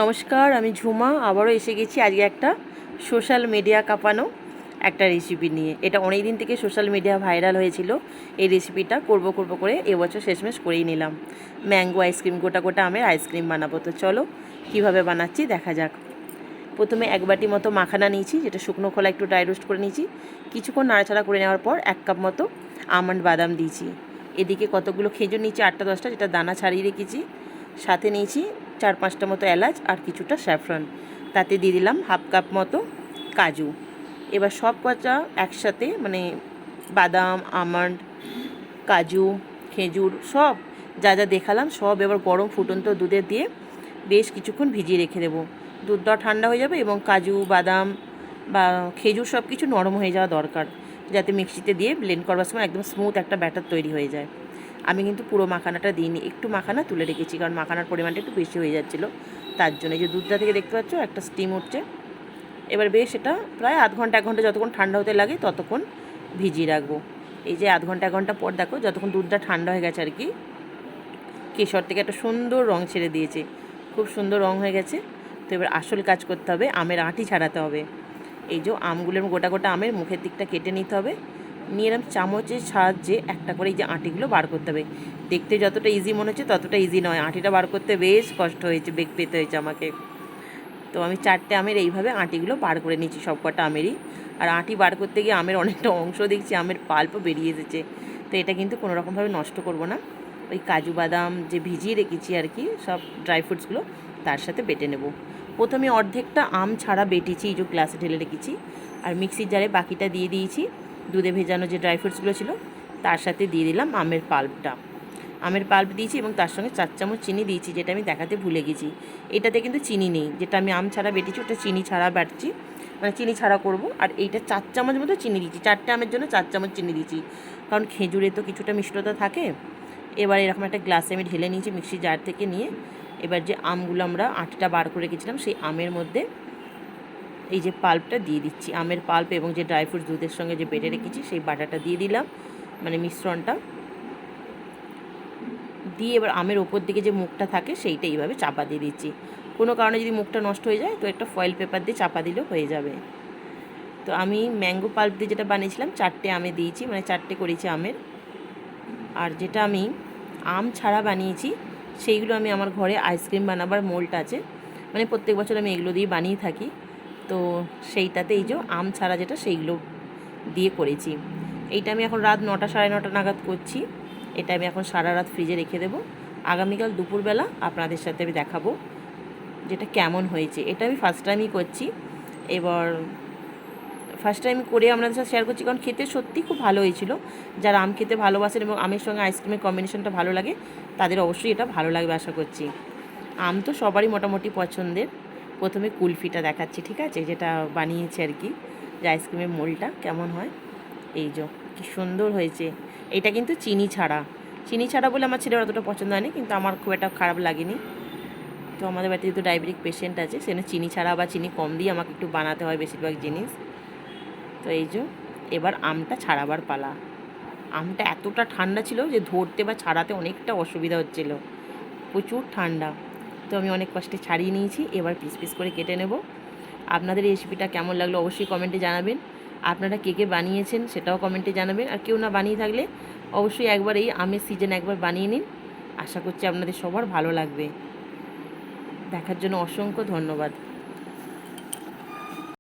নমস্কার, আমি ঝুমা আবারও এসে গেছি আজকে একটা সোশ্যাল মিডিয়া কাঁপানো একটা রেসিপি নিয়ে। এটা অনেক দিন থেকে সোশ্যাল মিডিয়া ভাইরাল হয়েছিল। এই রেসিপিটা করব করে এবছর শেষমেশ করেই নিলাম। ম্যাঙ্গো আইসক্রিম, গোটা গোটা আমের আইসক্রিম বানাবো। তো চলো কীভাবে বানাচ্ছি দেখা যাক। প্রথমে 1 বাটি মতো মাখানা নিয়েছি, যেটা শুকনো খোলা একটু ড্রাই রোস্ট করে নিয়েছি। কিছুক্ষণ নাড়াচাড়া করে নেওয়ার পর 1 কাপ মতো আমন্ড বাদাম দিয়েছি। এদিকে কতগুলো খেজুর নিয়েছি, 8টা-10টা, যেটা দানা ছাড়িয়ে রেখেছি। সাথে নিয়েছি 4-5টা মতো এলাচ আর কিছুটা স্যাফরন। তাতে দিয়ে দিলাম 1/2 কাপ মতো কাজু। এবার সব কটা একসাথে, মানে বাদাম, আমন্ড, কাজু, খেজুর সব যা যা দেখালাম সব এবার গরম ফুটন্ত দুধে দিয়ে বেশ কিছুক্ষণ ভিজিয়ে রেখে দেবো। দুধটাও ঠান্ডা হয়ে যাবে এবং কাজু, বাদাম বা খেজুর সব কিছু নরম হয়ে যাওয়া দরকার, যাতে মিক্সিতে দিয়ে ব্লেন্ড করবার সময় একদম স্মুথ একটা ব্যাটার তৈরি হয়ে যায়। আমি কিন্তু পুরো মাখানাটা দিইনি, একটু মাখানা তুলে রেখেছি, কারণ মাখানার পরিমাণটা একটু বেশি হয়ে যাচ্ছিলো। তার জন্য এই যে দুধটা থেকে দেখতে পাচ্ছ একটা স্টিম উঠছে। এবার বেশ এটা প্রায় 1 ঘন্টা 1 ঘন্টা যতক্ষণ ঠান্ডা হতে লাগে ততক্ষণ ভিজিয়ে রাখবো। এই যে 1 ঘন্টা 1 ঘন্টা পর দেখো যতক্ষণ দুধটা ঠান্ডা হয়ে গেছে আর কি, কেশর থেকে একটা সুন্দর রং ছেড়ে দিয়েছে, খুব সুন্দর রং হয়ে গেছে। তো এবার আসল কাজ করতে হবে, আমের আঁটি ছাড়াতে হবে। এই যে আমগুলোর গোটা গোটা আমের মুখের দিকটা কেটে নিতে হবে, নিয়ে এরকম চামচের সাহায্যে একটা করে এই যে আঁটিগুলো বার করতে হবে। দেখতে যতটা ইজি মনে হচ্ছে ততটা ইজি নয়, আঁটিটা বার করতে বেশ কষ্ট হয়েছে, বেগ পেতে হয়েছে আমাকে। তো আমি 4টে আমের এইভাবে আঁটিগুলো বার করে নিয়েছি, সব কটা আমেরই। আর আঁটি বার করতে গিয়ে আমের অনেকটা অংশ দেখছি আমের পাল্পও বেরিয়ে এসেছে। তো এটা কিন্তু কোনো রকমভাবে নষ্ট করব না। ওই কাজু বাদাম যে ভিজিয়ে রেখেছি আর কি, সব ড্রাই ফ্রুটসগুলো তার সাথে বেটে নেব। প্রথমে অর্ধেকটা আম ছাড়া বেটেছি, এই যে গ্লাসে ঢেলে রেখেছি। আর মিক্সির জারে বাকিটা দিয়ে দিয়েছি। দুধে ভেজানো যে ড্রাই ফ্রুটসগুলো ছিল তার সাথে দিয়ে দিলাম আমের পাল্পটা। আমের পাল্প দিয়েছি এবং তার সঙ্গে 4 চামচ চিনি দিয়েছি, যেটা আমি দেখাতে ভুলে গেছি। এটাতে কিন্তু চিনি নেই, যেটা আমি আম ছাড়া বেটেছি ওটা চিনি ছাড়া বাটছি, মানে চিনি ছাড়া করব। আর এইটা 4 চামচ মতো চিনি দিয়েছি, 4টে আমের জন্য 4 চামচ চিনি দিয়েছি, কারণ খেজুরে তো কিছুটা মিষ্টতা থাকে। এবার এরকম একটা গ্লাসে আমি ঢেলে নিয়েছি মিক্সি জার থেকে নিয়ে। এবার যে আমগুলো আমরা আঁটিটা বার করে রেখেছিলাম সেই আমের মধ্যে এই যে পাল্পটা দিয়ে দিচ্ছি। আমের পাল্প এবং যে ড্রাই ফ্রুটস দুধের সঙ্গে যে বেটে রেখেছি সেই বাটাটা দিয়ে দিলাম, মানে মিশ্রণটা দিয়ে এবার আমের ওপর দিকে যে মুখটা থাকে সেইটা এইভাবে চাপা দিয়ে দিচ্ছি। কোনো কারণে যদি মুখটা নষ্ট হয়ে যায় তো একটা ফয়েল পেপার দিয়ে চাপা দিলেও হয়ে যাবে। তো আমি ম্যাঙ্গো পাল্প দিয়ে যেটা বানিয়েছিলাম 4টে আমে দিয়েছি, মানে 4টে করেছি আমের। আর যেটা আমি আম ছাড়া বানিয়েছি সেইগুলো আমি আমার ঘরে আইসক্রিম বানাবার মোল্ড আছে, মানে প্রত্যেক বছর আমি এগুলো দিয়ে বানিয়ে থাকি। তো সেইটাতে এই যে আম ছাড়া যেটা সেইগুলো দিয়ে করেছি। এইটা আমি এখন রাত 9টা 9:30 নাগাদ করছি। এটা আমি এখন সারা রাত ফ্রিজে রেখে দেবো। আগামীকাল দুপুরবেলা আপনাদের সাথে আমি দেখাবো যেটা কেমন হয়েছে। এটা আমি ফার্স্ট টাইমই করছি। এবার ফার্স্ট টাইম করে আপনাদের সাথে শেয়ার করছি, কারণ খেতে সত্যিই খুব ভালো হয়েছিল। যারা আম খেতে ভালোবাসেন এবং আমের সঙ্গে আইসক্রিমের কম্বিনেশনটা ভালো লাগে তাদের অবশ্যই এটা ভালো লাগবে আশা করছি। আম তো সবারই মোটামুটি পছন্দের। প্রথমে কুলফিটা দেখাচ্ছি, ঠিক আছে, যেটা বানিয়েছি আর কি, যে আইসক্রিমের মোলটা কেমন হয়। এই যে কী সুন্দর হয়েছে। এটা কিন্তু চিনি ছাড়া, চিনি ছাড়া বলে আমার ছেলের অতটা পছন্দ হয়নি, কিন্তু আমার খুব একটা খারাপ লাগেনি। তো আমাদের বাড়িতে যেহেতু ডায়াবেটিক পেশেন্ট আছে সেখানে চিনি ছাড়া বা চিনি কম দিয়ে আমাকে একটু বানাতে হয় বেশিরভাগ জিনিস। তো এই যে এবার আমটা ছাড়াবার পালা। আমটা এতটা ঠান্ডা ছিল যে ধরতে বা ছাড়াতে অনেকটা অসুবিধা হচ্ছিল, প্রচুর ঠান্ডা। তো আমি অনেক কষ্টে ছাড়িয়ে নিয়েছি। এবার পিস পিস করে কেটে নেব। আপনাদের এই রেসিপিটা কেমন লাগলো অবশ্যই কমেন্টে জানাবেন। আপনারা কে কে বানিয়েছেন সেটাও কমেন্টে জানাবেন। আর কেউ না বানিয়ে থাকলে অবশ্যই একবার এই আমের সিজন একবার বানিয়ে নিন, আশা করছি আপনাদের সবার ভালো লাগবে। দেখার জন্য অসংখ্য ধন্যবাদ।